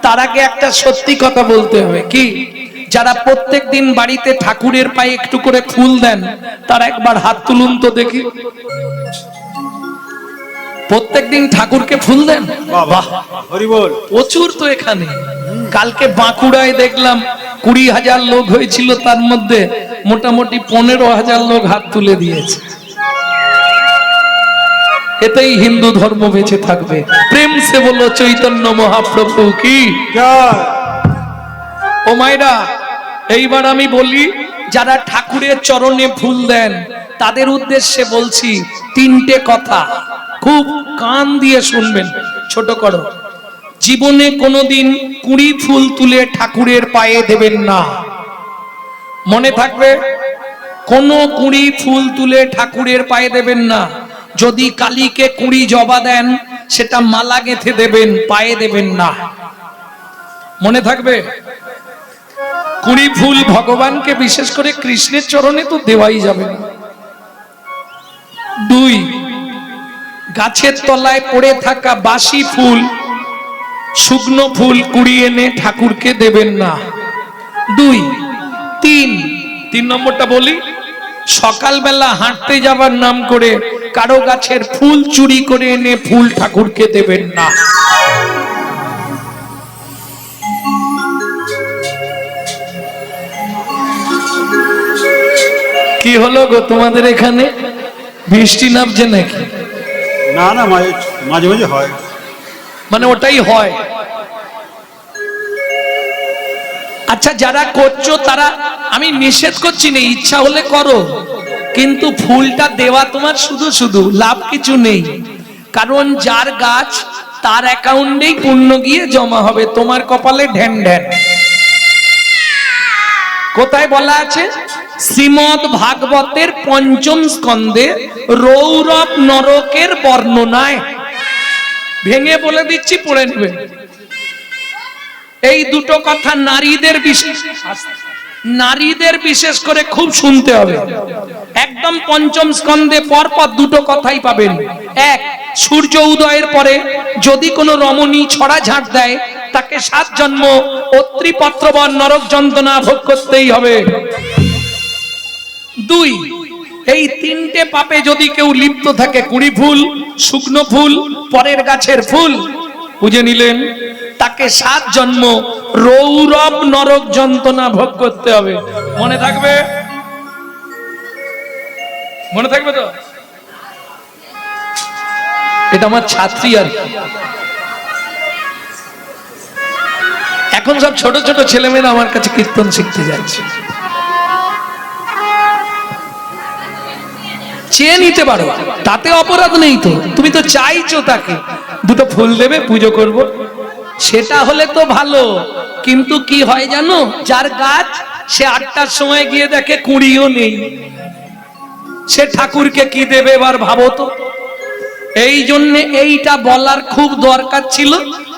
তার আগে একটা সত্যি কথা বলতে হবে, কি যারা প্রত্যেক দিন বাড়িতে ঠাকুরের পায়ে একটু করে ফুল দেন তারা একবার হাত তুলুন তো দেখি। প্রত্যেকদিন ঠাকুরকে ফুল দেন? বাহ, হরি বল। প্রচুর তো এখানে। কালকে বাঁকুড়ায় দেখলাম 20,000 লোক হয়েছিল, তার মধ্যে মোটামুটি 15,000 লোক হাত তুলে দিয়েছে। এতেই হিন্দু ধর্ম বেঁচে থাকবে। প্রেম সে বলো চৈতন্য মহাপ্রভু কি জয়। ও মায়েরা, এইবার আমি বলি, যারা ঠাকুরের চরণে ফুল দেন তাদের উদ্দেশ্যে বলছি 3টে কথা, খুব কান দিয়ে শুনবেন। ছোট করো, জীবনে কোনোদিন 20 ফুল তুলে ঠাকুরের পায়ে দেবেন না। মনে থাকবে, কোনো 20 ফুল তুলে ঠাকুরের পায়ে দেবেন না। যদি কালীকে 20 জবা দেন সেটা মালা গেঁথে দেবেন, পায়ে দেবেন না। মনে থাকবে, 20 ফুল ভগবানকে, বিশেষ করে কৃষ্ণের চরণে তো দেওয়াই যাবে না। 2, গাছের তলায় পড়ে থাকা বাসি ফুল, শুকনো ফুল কুড়িয়ে এনে ঠাকুরকে দেবেন না। 2, 3 নম্বরটা বলি, সকালবেলা হাঁটতে যাবার নাম করে কারো গাছের ফুল চুরি করে এনে ফুল ঠাকুরকে দেবেন না। কি হলো গো তোমাদের এখানে, বৃষ্টি নামছে নাকি? না না, মাঝে মাঝে হয়। মানে ওটাই হয়। আচ্ছা, যারা করছো তারা, আমি নিষেধ করছি না, ইচ্ছা হলে করো, কিন্তু ফুলটা দেওয়া তোমার শুধু শুধু লাভ কিছু নেই। কারণ যার গাছ তার অ্যাকাউন্টেই পুণ্য গিয়ে জমা হবে, তোমার কপালে ঢ্যান ঢ্যান। কোথায় বলা আছে? শ্রীমদ ভাগবতের 5ম স্কন্ধে রৌরব নরকের বর্ণনায়। ভেঙে বলে দিচ্ছি, পড়ে নেবে। এই দুটো কথা নারীদের বিশেষ করে খুব শুনতে হবে। একদম 5ম স্কন্ধে পরপর দুটো কথাই পাবেন। 1, সূর্য উদয়ের পরে যদি কোনো রমণী ছড়া ঝাঁট দেয় তাকে 7 জন্ম অত্রিপত্রবন নরক যন্ত্রণা ভোগ করতেই হবে। 2, এই 3টে পাপে যদি কেউ লিপ্ত থাকে, 20 ফুল, শুকনো ফুল, পরের গাছের ফুল, বুঝে নিলেন, তাকে 7 জন্ম রৌরব নরক যন্ত্রণা ভোগ করতে হবে। মনে থাকবে? মনে থাকবে তো? এটা আমার ছাত্রী আর কি। এখন সব ছোট ছোট ছেলেমেয়েরা আমার কাছে কীর্তন শিখতে যাচ্ছে। চেয়ে নিতে পারো, তাতে অপরাধ নেই তো। তুমি তো চাইছো তাকে, দুটো ফুল দেবে, পুজো করব, সেটা হলে তো ভালো। কিন্তু কি হয় জানো, যার গাছ সে 8টার সময় গিয়ে দেখে 20ও নেই, সে ঠাকুরকে কি দেবে এবার ভাবো তো। এই জন্য এইটা বলার খুব দরকার ছিল।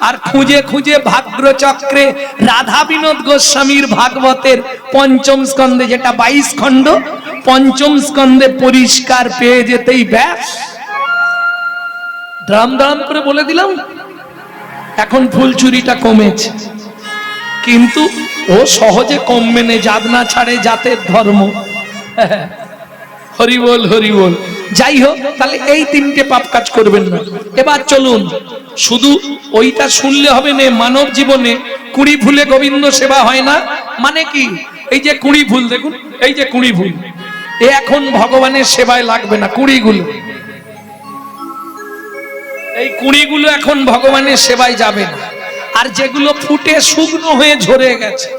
আর খুঁজে খুঁজে ভাগ্যচক্রে রাধা বিনোদ গোস্বামীর ভাগবতের 5ম স্কন্ধে, যেটা 22 খণ্ড, 5ম স্কন্ধে পরিষ্কার পেয়ে যেতেই ব্যাস। দাম দাম করে বলে দিলাম। এখন ফুল চুরিটা কমেছে, কিন্তু ও সহজে কমবে না, জাত না ছাড়ে জাতের ধর্ম। হরি বল, হরি বল। যাই হোক, তাহলে এই 3টে পাপ কাজ করবেন না। এবার চলুন, শুধু ওইটা শুনলে হবে না। মানব জীবনে 20 ফুলে গোবিন্দ সেবা হয় না। মানে কি? এই যে 20 ফুল দেখুন, এই যে 20 ফুল, এ এখন ভগবানের সেবায় লাগবে না। 20 গুলো, এই 20 গুলো এখন ভগবানের সেবায় যাবে না। আর যেগুলো ফুটে শুকনো হয়ে ঝরে গেছে,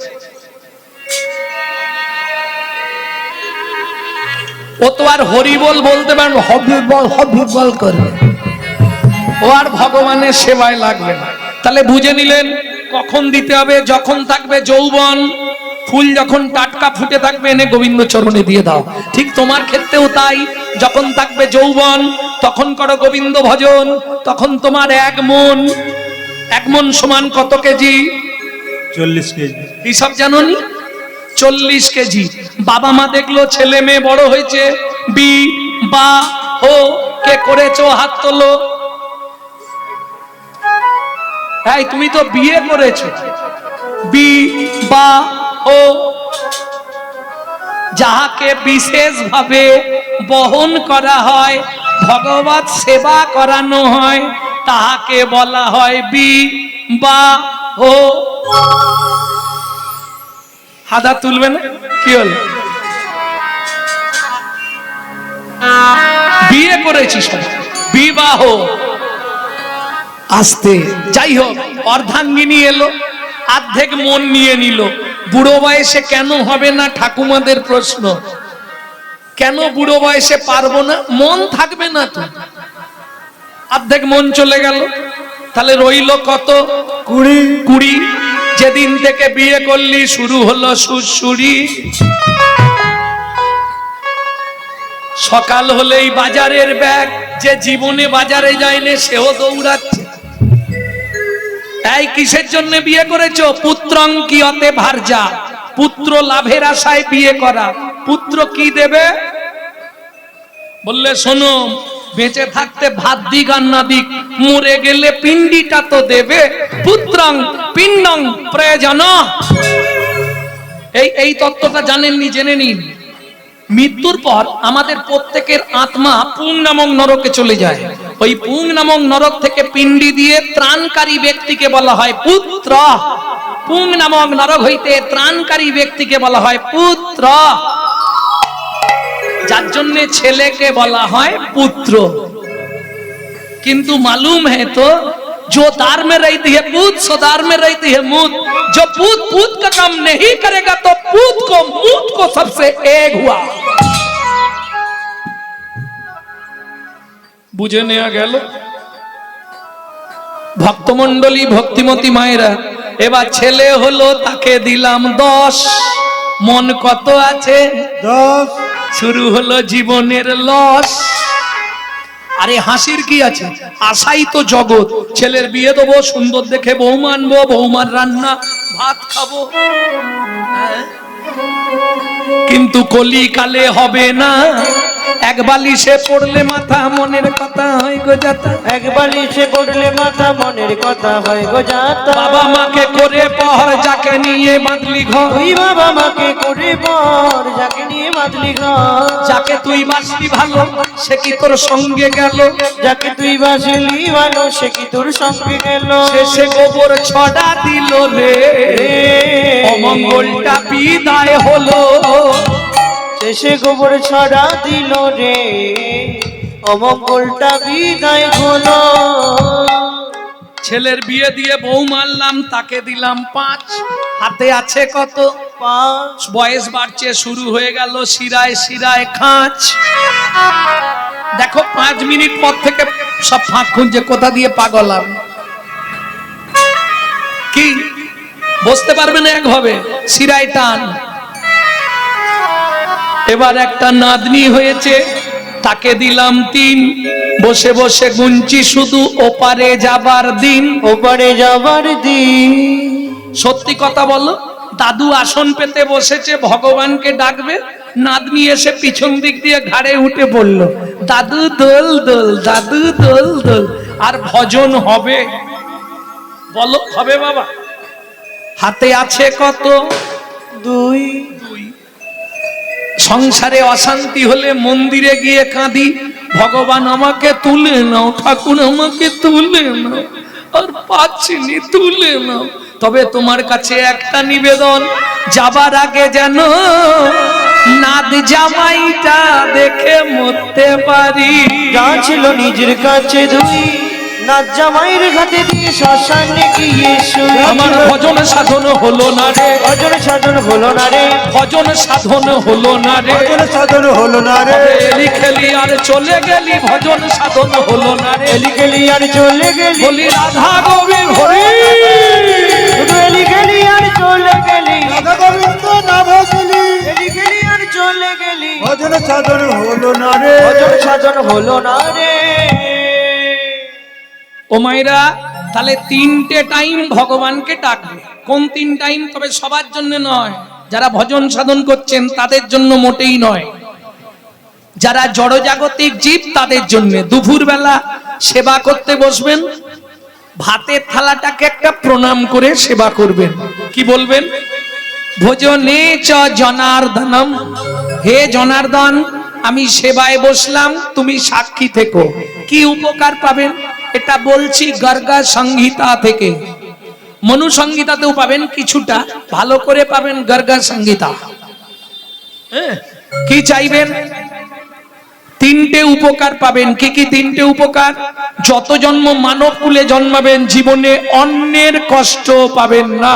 ও তো আর হরিবল বলতে পারবে, হবিবল করবে, ও আর ভগবানের সেবায় লাগবে না। তাহলে বুঝে নিলেন কখন দিতে হবে? যখন থাকবে যৌবন, ফুল যখন টাটকা ফুটে থাকবে এনে গোবিন্দ চরণে দিয়ে দাও। ঠিক তোমার ক্ষেত্রেও তাই, যখন থাকবে যৌবন তখন করো গোবিন্দ ভজন। তখন তোমার 1 মন সমান কত কেজি? 40 কেজি। হিসাব জানো নি? 40 কেজি। বাবা মা দেখলো ছেলে মেয়ে বড় হয়েছে, বি বা ও কে করেছো হাত তোলো। তাই তুমি তো বিয়ে করেছো, বি বা ও। যাহাকে বিশেষ ভাবে বহন করা হয়, ভগবত সেবা করানো হয়, তাহাকে বলা হয় বি বা ও। হাদা তুলবে না, কি হল? বিয়ে করেছিস, বিবাহ। আসতে যাই হোক, অর্ধাঙ্গিনী এলো, অর্ধেক মন নিয়ে নিল। বুড়ো বয়সে কেন হবে না, ঠাকুমাদের প্রশ্ন। কেন বুড়ো বয়সে পারবো না? মন থাকবে না তো। অর্ধেক মন চলে গেল, তাহলে রইল কত? 20। যেদিন থেকে বিয়ে করলি শুরু হলো সুরসুরি। সকাল হলেই বাজারের ব্যাগ, যে জীবনে বাজারে যায়নি সেও দৌড়াচ্ছে। তাই কিসের জন্য বিয়ে করেছো? পুত্রং কিয়তে ভার্যা, পুত্র লাভের আশায় বিয়ে করা। পুত্র কি দেবে? বললে শোনো, বেঁচে থাকতে ভাত দিক আর না দিক, মরে গেলে পিণ্ডিটা তো দেবে। পুত্রং পিণ্ডং প্রয়োজন। এই তত্ত্বটা জানেননি, জেনে নিন। মৃত্যুর পর আমাদের প্রত্যেকের আত্মা পুং নামক নরকে চলে যায়। ওই পুং নামক নরক থেকে পিণ্ডি দিয়ে ত্রাণকারী ব্যক্তিকে বলা হয় পুত্র। পুং নামক নরক হইতে ত্রাণকারী ব্যক্তিকে বলা হয় পুত্র। যার জন্য ছেলেকে বলা হয় পুত্র। কিন্তু मालूम है तो जो दार में रहती है पूत, सो दार में रहती है मूत। जो पूत पूत का काम नहीं करेगा तो पूत को मूत को सबसे एक हुआ। বুঝে নেওয়া গেল। ভক্তমণ্ডলী, ভক্তিমতী মায়েরা, এবার ছেলে হলো, তাকে দিলাম 10। মন কত আছে? 10। শুরু হলো জীবনের লস। আরে হাসির কি আছে? আশাই তো জগৎ। ছেলের বিয়ে দেবো, সুন্দর দেখে বউ মানবো, বৌমার রান্না ভাত খাবো। কিন্তু কলিকালে হবে না। এক বালিশে পড়লে মাথা, মনের কথা হয় গো যাতা। এক বালিশে পড়লে মাথা, মনের কথা হয় গো যাতা। বাবা মাকে করে পর, যাকে নিয়ে বাঁধলি ঘর। তুই বাবা মাকে করে পর, যাকে নিয়ে বাঁধলি ঘর। যাকে তুই বাসলি ভালো, সে কি তোর সঙ্গে গেল? যাকে তুই বাসলি ভালো, সে কি তোর সঙ্গে গেল? শেষে গোবর ছড়া দিল রে, অমঙ্গলটা বিদায় হলো। শেষে গোবর ছড়া দিল রে, অমঙ্গলটা বিদায় হলো। ছেলের বিয়ে দিয়ে বউ মারলাম, তাকে দিলাম 5। হাতে আছে কত? 5। বয়স বাড়ছে, শুরু হয়ে গেল শিরায় শিরায় খাঁচ। দেখো 5 মিনিট পর থেকে সব ফাঁক খুঁজছে, কোথা দিয়ে পাগল আমি। কি বুঝতে পারবে না একভাবে, শিরায় টান। এবার একটা নাতনি হয়েছে, তাকে দিলাম 3। বসে বসে গুনছি শুধু ওপারে যাবার দিন। ওপারে যাবার দিন। সত্যি কথা বলো, দাদু আসন পেতে বসেছে, ভগবানকে ডাকবে, নাতনি এসে পিছন দিক দিয়ে ঘাড়ে উঠে পড়ল, দাদু দোল দোল, দাদু দোল দোল। আর ভজন হবে? বলো হবে বাবা? হাতে আছে কত? 2। সংসারে অশান্তি হলে মন্দিরে গিয়ে কাঁদি, ভগবান আমাকে তুলে নাও, ঠাকুর আমাকে তুলে নাও, আর পাচ্ছি নি, তুলে নাও। তবে তোমার কাছে একটা নিবেদন, যাবার আগে যেন নাদ জামাইটা দেখে মরতে পারি। যা ছিল নিজের কাছে 2, নাচ জামাইয়ের ঘাটে দিয়ে শ্মশানে গিয়ে শুয়ে। আমার ভজন সাধন হলো না রে, ভজন সাধন হলো না রে, ভজন সাধন হলো না রে। ভজন সাধন হলো না রে। এলি খেলি আর চলে গেলি, ভজন সাধন হলো না রে। এলি গেলি আর চলে গেলি, বলি রাধা গোবিন্দ হরি। শুধু এলি গেলি আর চলে গেলি, রাধা গোবিন্দ না ভজলি, এলি গেলি আর চলে গেলি। ভজন সাধন হলো না রে। ভজন সাধন হলো না রে। ও মায়েরা, তাহলে 3টে টাইম ভগবানকে ডাকবে। কোন 3 টাইম? তবে সবার জন্য নয়, যারা ভজন সাধন করছেন তাদের জন্য মোটেই নয়, যারা জড়জাগতিক জীব তাদের জন্য। দুপুরবেলা সেবা করতে বসবেন, ভাতের থালাটাকে একটা প্রণাম করে সেবা করবেন। কি বলবেন? ভোজনে চ জনার্দনম, হে জনার্দন আমি সেবায় বসলাম, তুমি সাক্ষী থেকো। কি উপকার পাবেন? এটা বলছি গর্গা সংহিতা থেকে। মনু সংহিতাতেও পাবেন কিছুটা, ভালো করে পাবেন গর্গা সংহিতা। কি চাইবেন? তিনটে উপকার পাবেন। কি কি তিনটে উপকার? যত জন্ম মানব কুলে জন্মাবেন জীবনে অন্যের কষ্ট পাবেন না,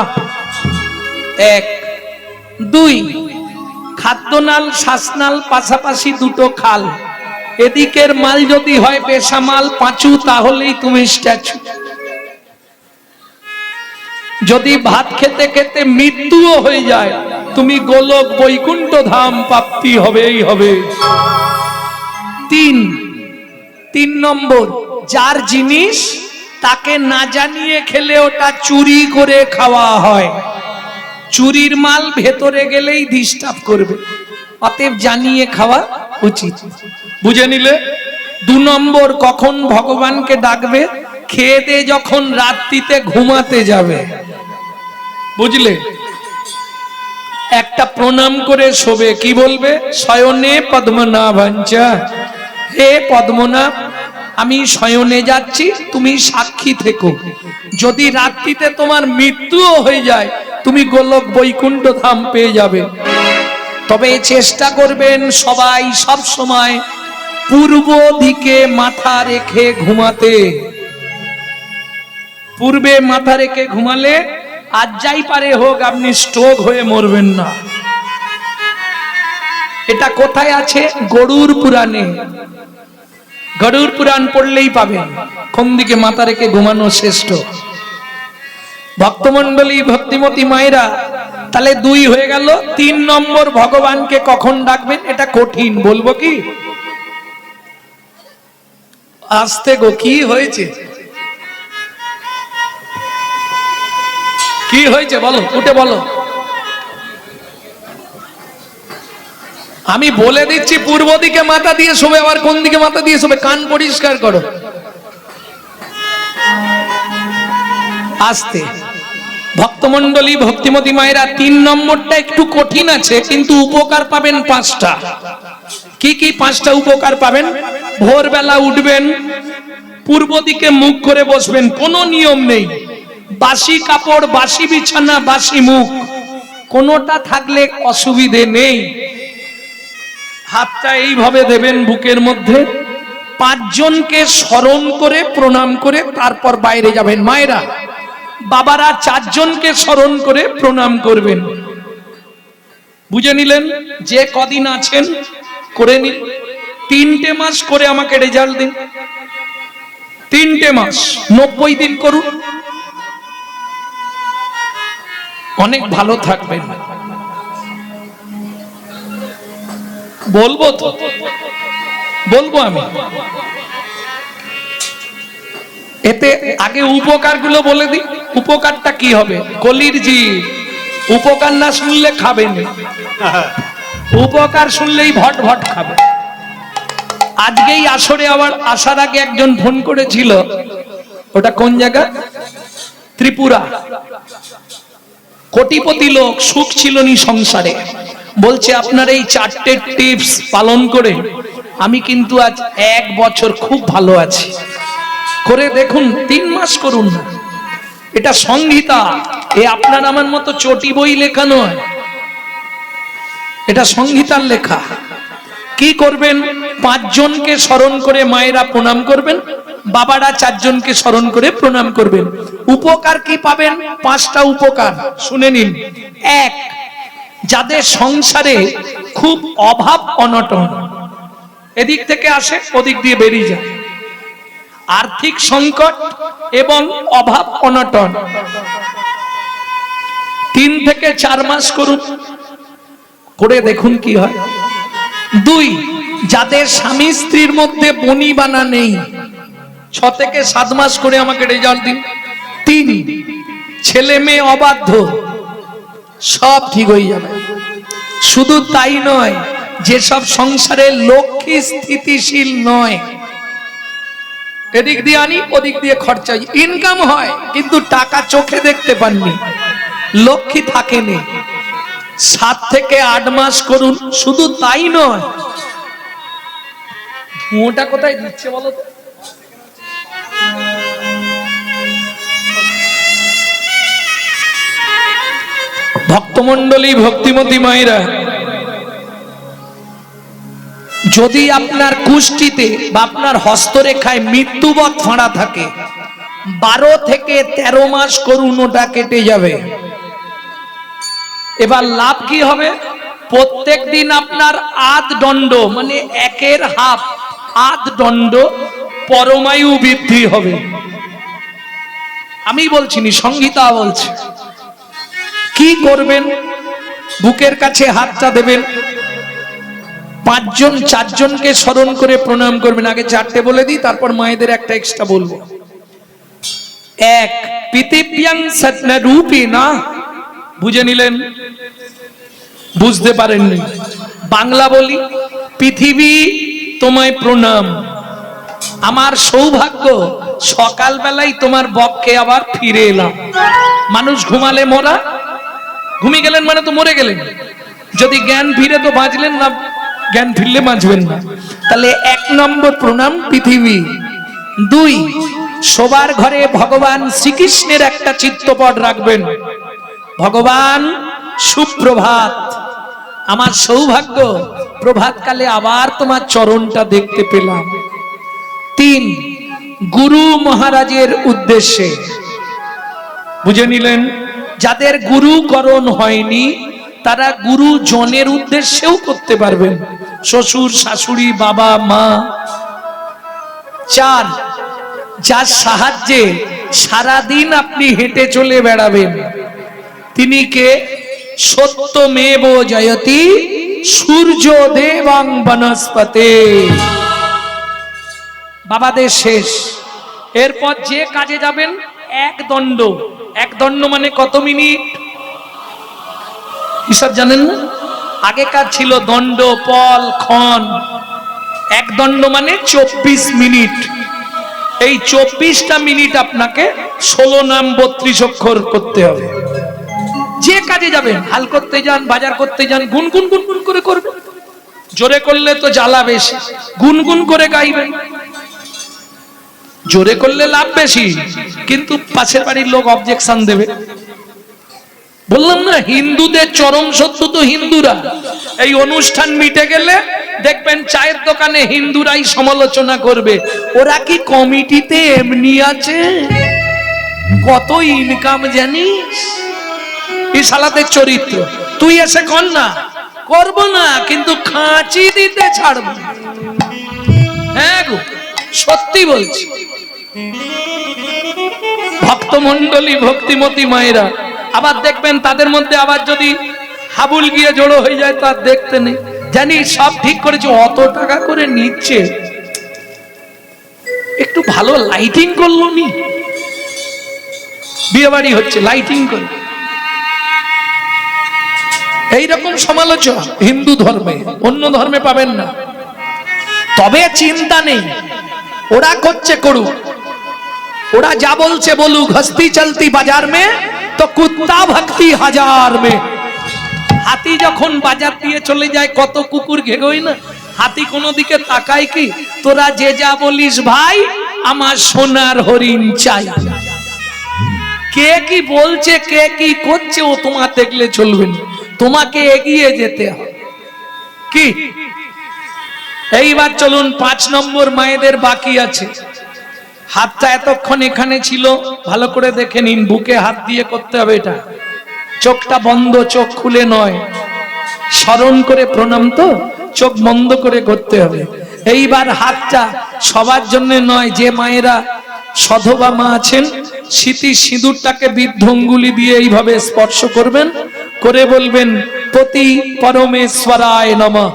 এক। দুই, খাদ্যনাল শ্বাসনাল পাশাপাশি দুটো খাল, এদিকের মাল যদি হয় বেসামাল পাঁচু, তাহলেই তুমি স্ট্যাচু। যদি ভাত খেতে খেতে মৃত্যুও হয়ে যায়, তুমি গোলক বৈকুণ্ঠ ধাম প্রাপ্তি হবেই হবে। তিন নম্বর, যার জিনিস তাকে না জানিয়ে খেলে ওটা চুরি করে খাওয়া হয়। চুরির মাল ভেতরে গেলেই ডিস্টার্ব করবে, অতএব জানিয়ে খাওয়া উচিত। বুঝে নিলে? 2 নম্বর, কখন ভগবানকে ডাকবে? খেয়ে দিয়ে যখন রাত্রিতে ঘুমাতে যাবে। বুঝলে? একটা প্রণাম করে শোবে। কি বলবে? শয়নে পদ্মনাভাঞ্চা, হে পদ্মনাভ আমি শয়নে যাচ্ছি, তুমি সাক্ষী থেকো। যদি রাত্রিতে তোমার মৃত্যুও হয়ে যায়, তুমি গোলক বৈকুণ্ঠ ধাম পেয়ে যাবে। তবে চেষ্টা করবেন সবাই সব সময় পূর্ব দিকে মাথা রেখে ঘুমাতে। পূর্বে মাথা রেখে ঘুমালে আজ যাই পারে হোক আপনি স্ট্রোক হয়ে মরবেন না। এটা কোথায় আছে? গরুর পুরাণে। গরুর পুরাণ পড়লেই পাবেন কোন দিকে মাথা রেখে ঘুমানো শ্রেষ্ঠ। ভক্তমণ্ডলী, ভক্তিমতী মায়েরা, তাহলে 2 হয়ে গেল। 3 নম্বর, ভগবানকে কখন ডাকবেন? এটা কঠিন, বলবো কি? আস্তে গো, কি হয়েছে? কি হয়েছে বলো, উঠে বলো। আমি বলে দিচ্ছি, পূর্ব দিকে মাথা দিয়ে শোবে, আবার কোন দিকে মাথা দিয়ে শোবে কান পরিষ্কার করো। আস্তে। ভক্তমণ্ডলী, ভক্তিমতী মায়েরা, 3 নম্বরটা একটু কঠিন আছে, কিন্তু উপকার পাবেন 5টা। কি কি 5টা উপকার পাবেন? ভোরবেলা উঠবেন, পূর্ব দিকে মুখ করে বসবেন, কোনো নিয়ম নেই। বাসি কাপড়, বাসি বিছানা, বাসি মুখ, কোনোটা থাকলে অসুবিধে নেই। হাতটা এইভাবে দেবেন বুকের মধ্যে, 5 জনকে স্মরণ করে প্রণাম করে তারপর বাইরে যাবেন। মায়েরা, বাবারা 4 জনকে স্মরণ করে প্রণাম করবেন। বুঝে নিলেন? যে কদিন আছেন করে নিন। 3টে মাস করে আমাকে রেজাল্ট দিন। 3টে মাস, 90 দিন করুন, অনেক ভালো থাকবেন। বলবো তো, বলবো আমি। এতে আগে উপকারগুলো বলে দিই। উপকারটা কি হবে? কলির জীব উপকার না শুনলে খাবে না, উপকার শুনলেই ভট ভট খাবে। আজকেই আসরে আবার আসার আগে একজন ফোন করেছিল, ওটা কোন জায়গা? ত্রিপুরা। কোটিপতি লোক, সুখ ছিল নি সংসারে। বলছে আপনার এই 4টে টিপস পালন করে আমি কিন্তু আজ 1 বছর খুব ভালো আছি। করে দেখুন, 3 মাস করুন না। এটা সংহিতা, এ আপনার আমার মতো চটি বই লেখা নয়, এটা সংহিতার লেখা। কি করবেন? 5 জনকে স্মরণ করে মায়েরা প্রণাম করবেন, বাবারা 4 জনকে স্মরণ করে প্রণাম করবেন। উপকার কি পাবেন? 5টা উপকার শুনে নিন। 1, যাদের সংসারে খুব অভাব অনটন, এদিক থেকে আসে ওদিক দিয়ে বেরিয়ে যায়, আর্থিক সংকট এবং অভাব অনটন, 3 থেকে 4 মাস করুন, করে দেখুন কি হয়। 2, যাদের স্বামী স্ত্রীর মধ্যে বনিবানা নেই, 6 থেকে 7 মাস করে আমাকে রেজাল্ট দিন। 3, ছেলে মেয়ে অবাধ্য, সব ঠিক হয়ে যাবে। শুধু তাই নয়, যেসব সংসারে লক্ষ্মী স্থিতিশীল নয়, এদিক দিয়ে আনি ওদিক দিয়ে খরচা, ইনকাম হয় কিন্তু টাকা চোখে দেখতে পাননি, লক্ষ্মী থাকেনি, 7 থেকে 8 মাস করুন। শুধু তাই নয়, ধুঁয়োটা কোথায় দিচ্ছে বলো তো? ভক্তমণ্ডলী, ভক্তিমতী মায়েরা, যদি আপনার কুষ্ঠিতে বা আপনার হস্তরেখায় মৃত্যুবৎ ফাঁড়া থাকে, 12 থেকে 13 মাস করুন, ওটা কেটে যাবে। এবার লাভ কি হবে? প্রত্যেক দিন আপনার আধ দণ্ড, মানে 1/2 আধ দণ্ড পরমায়ু বৃদ্ধি হবে। আমি বলছি নি, সংহিতা বলছে। কি করবেন? বুকের কাছে হাতটা দেবেন, 5 জন 4 জনকে স্মরণ করে প্রণাম করবেন। আগে 4টে বলে দিই, তারপর মায়েদের একটা এক্সট্রা বলবো। 1, পৃথিব্যাং সৎনরূপিণা। বুঝে নিলেন? বুঝতে পারেননি? বাংলা বলি, পৃথিবী তোমায় প্রণাম। আমার সৌভাগ্য সকালবেলায় তোমার বক্ষে আবার ফিরে এলাম। মানুষ ঘুমালে মরা, ঘুমিয়ে গেলেন মানে তো মরে গেলেন। যদি জ্ঞান ফিরে তো বাঁচলেন, না জ্ঞান ফিরলে বাঁচবেন না। তাহলে 1 নম্বর প্রণাম পৃথিবী। 2, সবার ঘরে ভগবান শ্রীকৃষ্ণের একটা চিত্রপট রাখবেন। ভগবান সুপ্রভাত, আমার সৌভাগ্য প্রভাতকালে আবার তোমার চরণটা দেখতে পেলাম। 3, গুরু মহারাজের উদ্দেশ্যে। বুঝে নিলেন? যাদের গুরুকরণ হয়নি তারা গুরুজনের উদ্দেশ্যেও করতে পারবেন, শ্বশুর শাশুড়ি বাবা মা। 4, যার সাহায্যে সারাদিন আপনি হেঁটে চলে বেড়াবেন, তিনি কে? সত্যমেব জয়তি সূর্য দেবং বনস্পতে। বাবাদের শেষ। এরপর যে কাজে যাবেন, 1 দণ্ড। 1 দণ্ড মানে কত মিনিট হিসাব জানেন না? আগেকার ছিল দণ্ড, পল, ক্ষণ। 1 দণ্ড মানে 24 মিনিট। এই 24টা মিনিট আপনাকে 16 নাম 32 অক্ষর করতে হবে। যে কাজে যাবেন, হাল করতে যান, বাজার করতে যান, গুনগুন গুনগুন করে করবেন। জোরে করলে তো জ্বালা বেশি, গুনগুন করে গাইবেন। জোরে করলে লাভ বেশি, কিন্তু পাশের বাড়ির লোক অবজেকশন দেবে। বললাম না, হিন্দুদের চরম শত্রু তো হিন্দুরা। এই অনুষ্ঠান মিটে গেলে দেখবেন চায়ের দোকানে হিন্দুরাই সমালোচনা করবে, ওরা কি কমিটিতে এমনি আছে, কত ইনকাম জানিস, এই শালাদের চরিত্র। তুই এসে কর না, করব না, কিন্তু খাঁচি দিতে ছাড়ব। হ্যাঁ গো, সত্যি বলছি। ভক্তমণ্ডলী, ভক্তিমতী মায়েরা, আবার দেখবেন তাদের মধ্যে আবার যদি হাবুল গিয়ে জড়ো হয়ে যায় তার দেখতে নেই। জানি সব ঠিক করেছে, অত টাকা করে নিচ্ছে, একটু ভালো লাইটিং করলো নি, বিয়ে বাড়ি হচ্ছে লাইটিং করে। এইরকম সমালোচনা হিন্দু ধর্মে, অন্য ধর্মে পাবেন না। তবে চিন্তা নেই, ওরা করছে করুক, ওরা যা বলছে বলুক। হস্তি চলতি বাজার মে তো কুত্তা ভক্তি হাজার মে। হাতি যখন বাজার দিয়ে চলে যায়, কত কুকুর ঘেগোয় না। হাতি কোনো দিকে তাকায় কি? তোরা যে যা বলিস ভাই, আমার সোনার হরিণ চাই। কে কি বলছে, কে কি করছে, ও তোমার দেখলে চলবে না, তোমাকে এগিয়ে যেতে হবে। কি এইবার চলুন 5 নম্বর মায়েদের বাকি আছে। হাতটা এতক্ষণ এখানে ছিল, ভালো করে দেখে নিন, বুকে হাত দিয়ে করতে হবে এটা। চোখটা বন্ধ, চোখ খুলে নয়, স্মরণ করে প্রণাম তো, চোখ বন্ধ করে করতে হবে। এইবার হাতটা সবার জন্য নয়, যে মায়েরা সধবা মা আছেন, স্মৃতি সিঁদুরটাকে বৃদ্ধ অঙ্গুলি দিয়ে এইভাবে স্পর্শ করবেন, করে বলবেন পতি পরমেশ্বরায় নমঃ।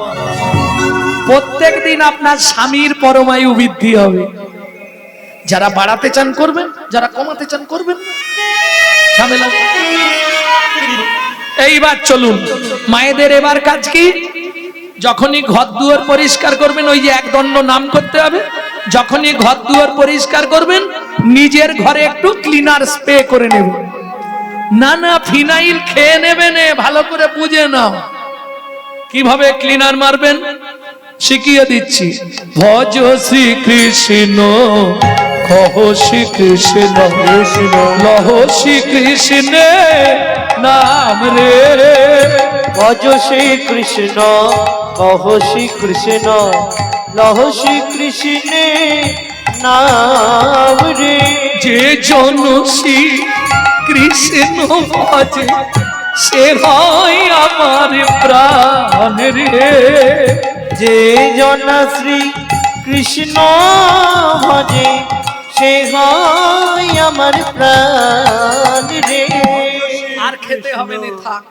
প্রত্যেক দিন আপনার স্বামীর পরমায়ু বৃদ্ধি হবে। যারা বাড়াতে চান করবেন, যারা কমাতে চান করবেন, ঝামেলা। এইবার চলুন মায়েদের এবার কাজ কি, যখনই ঘর দুয়ার পরিষ্কার করবেন ওই যে এক দণ্ড নাম করতে হবে, যখনই ঘর দুয়ার পরিষ্কার করবেন নিজের ঘরে একটু ক্লিনার স্প্রে করে নেবেন। না না ফিনাইল খেয়ে নেবেন, ভালো করে বুঝে নাও কিভাবে ক্লিনার মারবেন শিখিয়ে দিচ্ছি। ভজ শ্রীকৃষ্ণ কহ শ্রীকৃষ্ণ লহ শ্রীকৃষ্ণ নাম রে। ভজ শ্রী কৃষ্ণ কহ শ্রী কৃষ্ণ লহ শ্রী কৃষ্ণ নাম রে। যে জন শ্রী কৃষ্ণ ভজে সে হয় আমার প্রাণ রে। যে জন শ্রী কৃষ্ণ ভজে সে হয় আমার প্রাণ রে। আর খেতে হবে না, থাক।